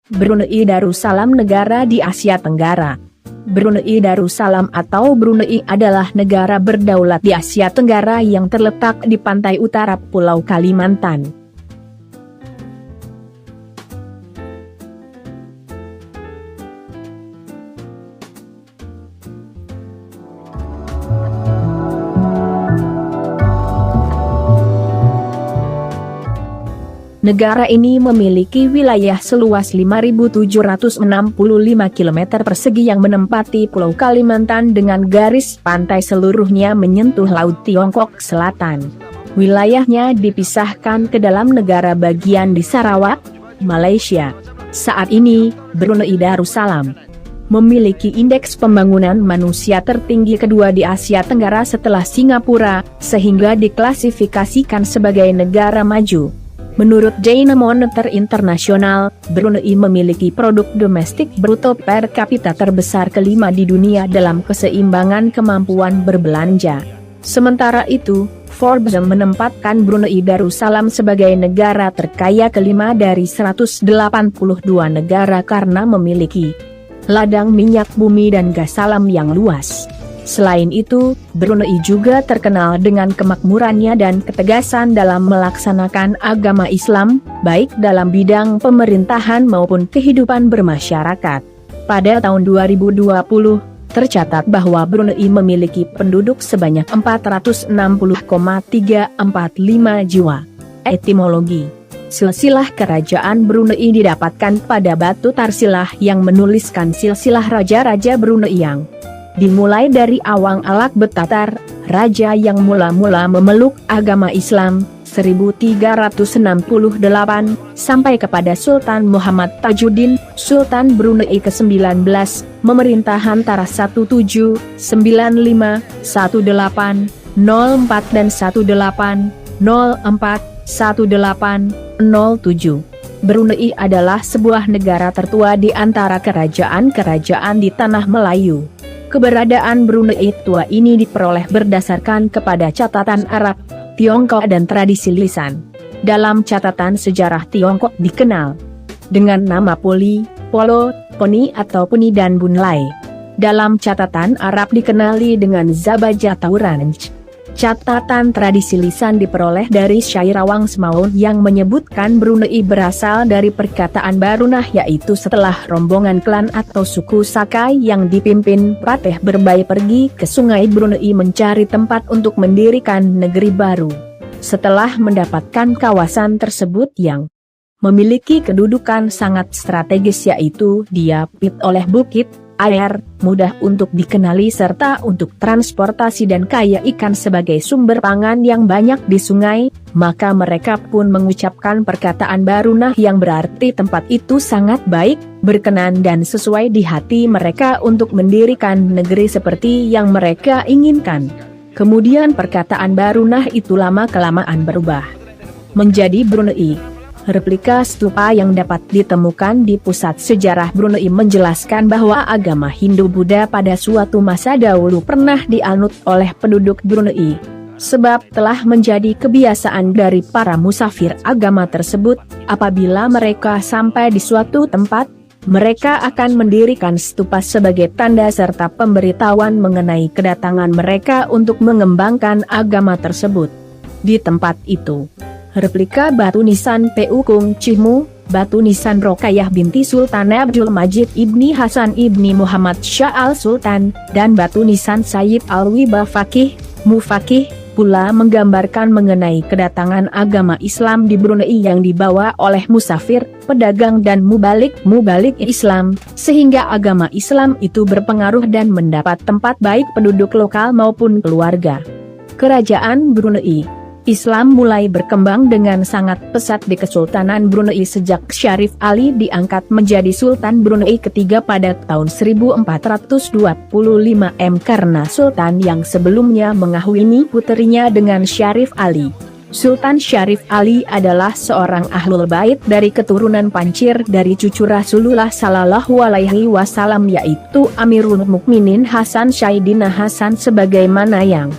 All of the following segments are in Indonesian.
Brunei Darussalam negara di Asia Tenggara. Brunei Darussalam atau Brunei adalah negara berdaulat di Asia Tenggara yang terletak di pantai utara Pulau Kalimantan. Negara ini memiliki wilayah seluas 5.765 km persegi yang menempati Pulau Kalimantan dengan garis pantai seluruhnya menyentuh Laut Tiongkok Selatan. Wilayahnya dipisahkan ke dalam negara bagian di Sarawak, Malaysia. Saat ini, Brunei Darussalam memiliki indeks pembangunan manusia tertinggi kedua di Asia Tenggara setelah Singapura, sehingga diklasifikasikan sebagai negara maju. Menurut Dana Moneter Internasional, Brunei memiliki produk domestik bruto per kapita terbesar kelima di dunia dalam keseimbangan kemampuan berbelanja. Sementara itu, Forbes menempatkan Brunei Darussalam sebagai negara terkaya kelima dari 182 negara karena memiliki ladang minyak bumi dan gas alam yang luas. Selain itu, Brunei juga terkenal dengan kemakmurannya dan ketegasan dalam melaksanakan agama Islam, baik dalam bidang pemerintahan maupun kehidupan bermasyarakat. Pada tahun 2020, tercatat bahwa Brunei memiliki penduduk sebanyak 460,345 jiwa. Etimologi: silsilah kerajaan Brunei didapatkan pada batu Tarsilah yang menuliskan silsilah raja-raja Brunei yang dimulai dari Awang Alak Betatar, raja yang mula-mula memeluk agama Islam, 1368, sampai kepada Sultan Muhammad Tajuddin, Sultan Brunei ke-19, memerintah antara 1795, 1804 dan 1804, 1807. Brunei adalah sebuah negara tertua di antara kerajaan-kerajaan di tanah Melayu. Keberadaan Brunei tua ini diperoleh berdasarkan kepada catatan Arab, Tiongkok dan tradisi lisan. Dalam catatan sejarah Tiongkok dikenal dengan nama Poli, Polo, Poni atau Puni dan Bunlai. Dalam catatan Arab dikenali dengan Zabaja Tauranj. Catatan tradisi lisan diperoleh dari syair Awang Semaun yang menyebutkan Brunei berasal dari perkataan Barunah, yaitu setelah rombongan klan atau suku Sakai yang dipimpin Patih Berbai pergi ke sungai Brunei mencari tempat untuk mendirikan negeri baru. Setelah mendapatkan kawasan tersebut yang memiliki kedudukan sangat strategis, yaitu diapit oleh bukit, air, mudah untuk dikenali serta untuk transportasi dan kaya ikan sebagai sumber pangan yang banyak di sungai, maka mereka pun mengucapkan perkataan Barunah yang berarti tempat itu sangat baik, berkenan dan sesuai di hati mereka untuk mendirikan negeri seperti yang mereka inginkan. Kemudian perkataan Barunah itu lama-kelamaan berubah menjadi Brunei. Replika stupa yang dapat ditemukan di pusat sejarah Brunei menjelaskan bahwa agama Hindu-Buddha pada suatu masa dahulu pernah dianut oleh penduduk Brunei. Sebab telah menjadi kebiasaan dari para musafir agama tersebut, apabila mereka sampai di suatu tempat, mereka akan mendirikan stupa sebagai tanda serta pemberitahuan mengenai kedatangan mereka untuk mengembangkan agama tersebut. Di tempat itu, replika batu nisan Pu Kung Cihmu, batu nisan Rokayah binti Sultan Abdul Majid ibni Hasan ibni Muhammad Shah al-Sultan, dan batu nisan Sayyid Alwi Bafakih, Mufakih, pula menggambarkan mengenai kedatangan agama Islam di Brunei yang dibawa oleh musafir, pedagang dan mubalik Islam, sehingga agama Islam itu berpengaruh dan mendapat tempat baik penduduk lokal maupun keluarga. Kerajaan Brunei Islam mulai berkembang dengan sangat pesat di Kesultanan Brunei sejak Syarif Ali diangkat menjadi Sultan Brunei ketiga pada tahun 1425 karena Sultan yang sebelumnya mengahwini puterinya dengan Syarif Ali. Sultan Syarif Ali adalah seorang ahlul bait dari keturunan pancir dari cucu Rasulullah Sallallahu Alaihi Wasallam, yaitu Amirul Mukminin Hasan Syaidina Hasan sebagaimana yang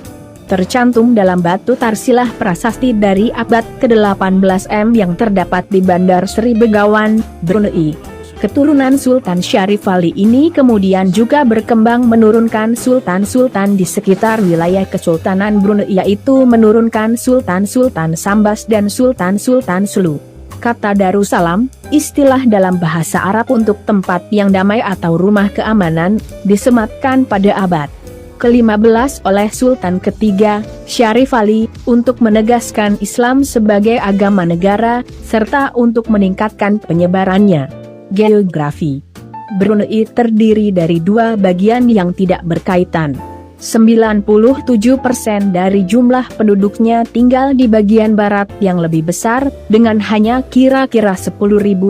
tercantum dalam batu Tarsilah prasasti dari abad ke-18 yang terdapat di Bandar Sri Begawan, Brunei. Keturunan Sultan Syarif Ali ini kemudian juga berkembang menurunkan sultan-sultan di sekitar wilayah Kesultanan Brunei, yaitu menurunkan Sultan-Sultan Sambas dan Sultan-Sultan Sulu. Kata Darussalam, istilah dalam bahasa Arab untuk tempat yang damai atau rumah keamanan, disematkan pada abad ke-15 oleh Sultan ketiga, Syarif Ali, untuk menegaskan Islam sebagai agama negara, serta untuk meningkatkan penyebarannya. Geografi Brunei terdiri dari dua bagian yang tidak berkaitan. 97% dari jumlah penduduknya tinggal di bagian barat yang lebih besar, dengan hanya kira-kira 10.000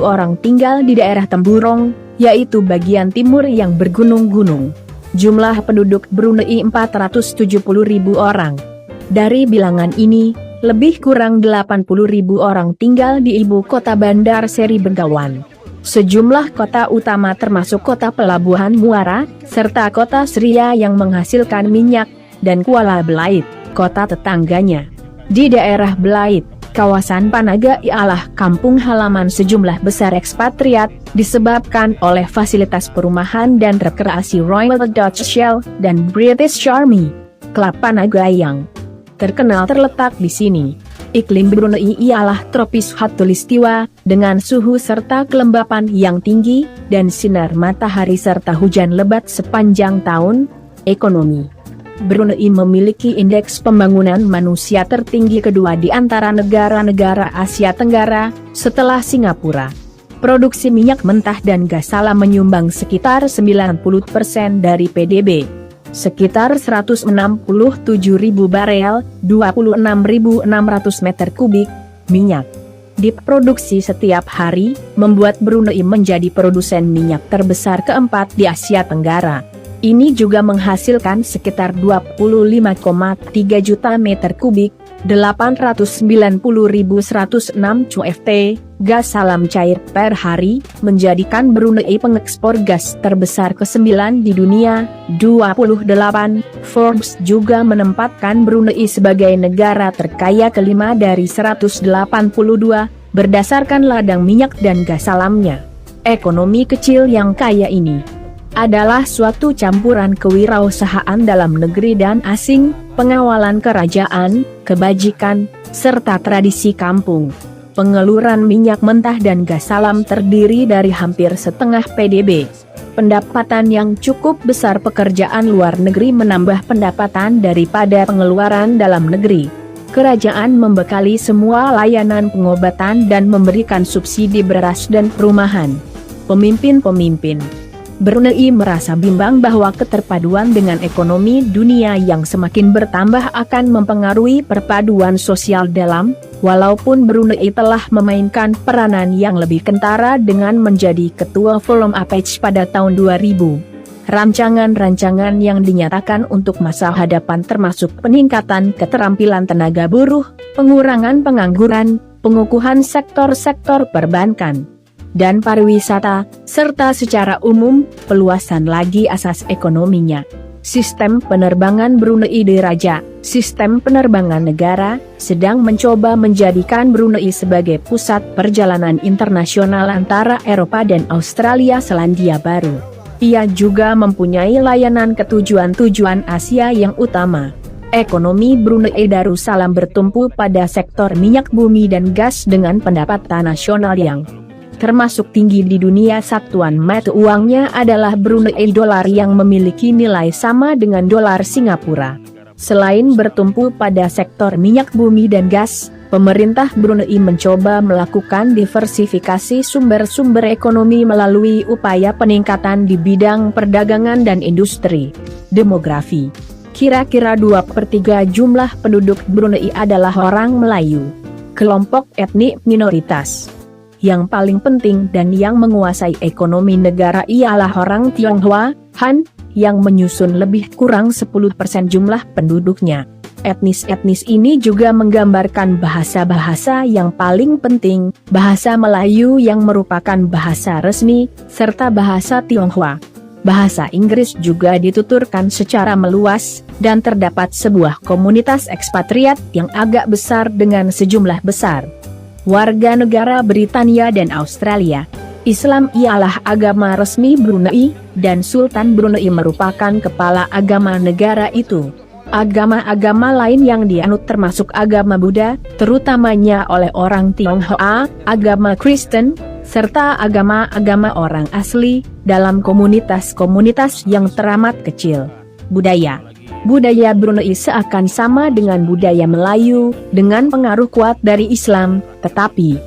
orang tinggal di daerah Temburong, yaitu bagian timur yang bergunung-gunung. Jumlah penduduk Brunei 470.000 orang. Dari bilangan ini, lebih kurang 80.000 orang tinggal di ibu kota Bandar Seri Begawan. Sejumlah kota utama termasuk kota pelabuhan Muara, serta kota Seria yang menghasilkan minyak, dan Kuala Belait, kota tetangganya. Di daerah Belait, kawasan Panaga ialah kampung halaman sejumlah besar ekspatriat, disebabkan oleh fasilitas perumahan dan rekreasi Royal Dutch Shell dan British Army. Klub Panaga yang terkenal terletak di sini. Iklim Brunei ialah tropis khatulistiwa, dengan suhu serta kelembapan yang tinggi, dan sinar matahari serta hujan lebat sepanjang tahun. Ekonomi Brunei memiliki indeks pembangunan manusia tertinggi kedua di antara negara-negara Asia Tenggara, setelah Singapura. Produksi minyak mentah dan gas alam menyumbang sekitar 90% dari PDB. Sekitar 167.000 barel, 26.600 meter kubik, minyak diproduksi setiap hari, membuat Brunei menjadi produsen minyak terbesar keempat di Asia Tenggara. Ini juga menghasilkan sekitar 25,3 juta meter kubik, 890.106 CFT, gas alam cair per hari, menjadikan Brunei pengekspor gas terbesar ke-9 di dunia. 28. Forbes juga menempatkan Brunei sebagai negara terkaya kelima dari 182, berdasarkan ladang minyak dan gas alamnya. Ekonomi kecil yang kaya ini adalah suatu campuran kewirausahaan dalam negeri dan asing, pengawalan kerajaan, kebajikan, serta tradisi kampung. Pengeluaran minyak mentah dan gas alam terdiri dari hampir setengah PDB. Pendapatan yang cukup besar pekerjaan luar negeri menambah pendapatan daripada pengeluaran dalam negeri. Kerajaan membekali semua layanan pengobatan dan memberikan subsidi beras dan perumahan. Pemimpin Brunei merasa bimbang bahwa keterpaduan dengan ekonomi dunia yang semakin bertambah akan mempengaruhi perpaduan sosial dalam, walaupun Brunei telah memainkan peranan yang lebih kentara dengan menjadi ketua Forum APEC pada tahun 2000. Rancangan-rancangan yang dinyatakan untuk masa hadapan termasuk peningkatan keterampilan tenaga buruh, pengurangan pengangguran, pengukuhan sektor-sektor perbankan dan pariwisata, serta secara umum, peluasan lagi asas ekonominya. Sistem penerbangan Brunei Diraja, sistem penerbangan negara, sedang mencoba menjadikan Brunei sebagai pusat perjalanan internasional antara Eropa dan Australia Selandia Baru. Ia juga mempunyai layanan ke tujuan-tujuan Asia yang utama. Ekonomi Brunei Darussalam bertumpu pada sektor minyak bumi dan gas dengan pendapatan nasional yang termasuk tinggi di dunia. Satuan mata uangnya adalah Brunei dolar yang memiliki nilai sama dengan dolar Singapura. Selain bertumpu pada sektor minyak bumi dan gas, pemerintah Brunei mencoba melakukan diversifikasi sumber-sumber ekonomi melalui upaya peningkatan di bidang perdagangan dan industri. Demografi. Kira-kira 2/3 jumlah penduduk Brunei adalah orang Melayu, kelompok etnik minoritas. Yang paling penting dan yang menguasai ekonomi negara ialah orang Tionghoa, Han, yang menyusun lebih kurang 10% jumlah penduduknya. Etnis-etnis ini juga menggambarkan bahasa-bahasa yang paling penting, bahasa Melayu yang merupakan bahasa resmi, serta bahasa Tionghoa. Bahasa Inggris juga dituturkan secara meluas, dan terdapat sebuah komunitas ekspatriat yang agak besar dengan sejumlah besar warga negara Britania dan Australia. Islam ialah agama resmi Brunei, dan Sultan Brunei merupakan kepala agama negara itu. Agama-agama lain yang dianut termasuk agama Buddha, terutamanya oleh orang Tionghoa, agama Kristen, serta agama-agama orang asli, dalam komunitas-komunitas yang teramat kecil. Budaya Brunei seakan sama dengan budaya Melayu, dengan pengaruh kuat dari Islam, tetapi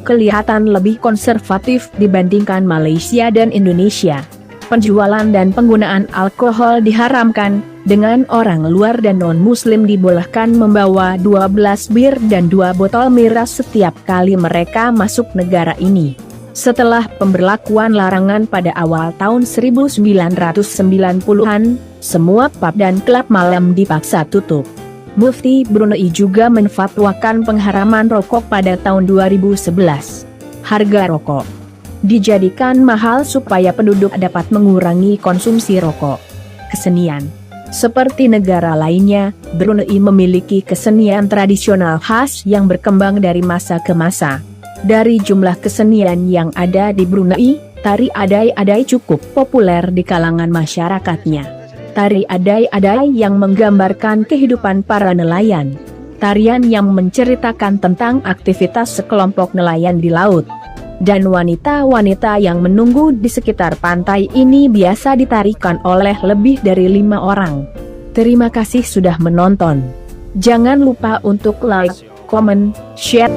kelihatan lebih konservatif dibandingkan Malaysia dan Indonesia. Penjualan dan penggunaan alkohol diharamkan, dengan orang luar dan non-muslim dibolehkan membawa 12 bir dan 2 botol miras setiap kali mereka masuk negara ini. Setelah pemberlakuan larangan pada awal tahun 1990-an, semua pub dan klub malam dipaksa tutup. Mufti Brunei juga menfatwakan pengharaman rokok pada tahun 2011. Harga rokok dijadikan mahal supaya penduduk dapat mengurangi konsumsi rokok. Kesenian seperti negara lainnya, Brunei memiliki kesenian tradisional khas yang berkembang dari masa ke masa. Dari jumlah kesenian yang ada di Brunei, tari adai-adai cukup populer di kalangan masyarakatnya. Tari adai-adai yang menggambarkan kehidupan para nelayan. Tarian yang menceritakan tentang aktivitas sekelompok nelayan di laut. Dan wanita-wanita yang menunggu di sekitar pantai ini biasa ditarikan oleh lebih dari 5 orang. Terima kasih sudah menonton. Jangan lupa untuk like, comment, share.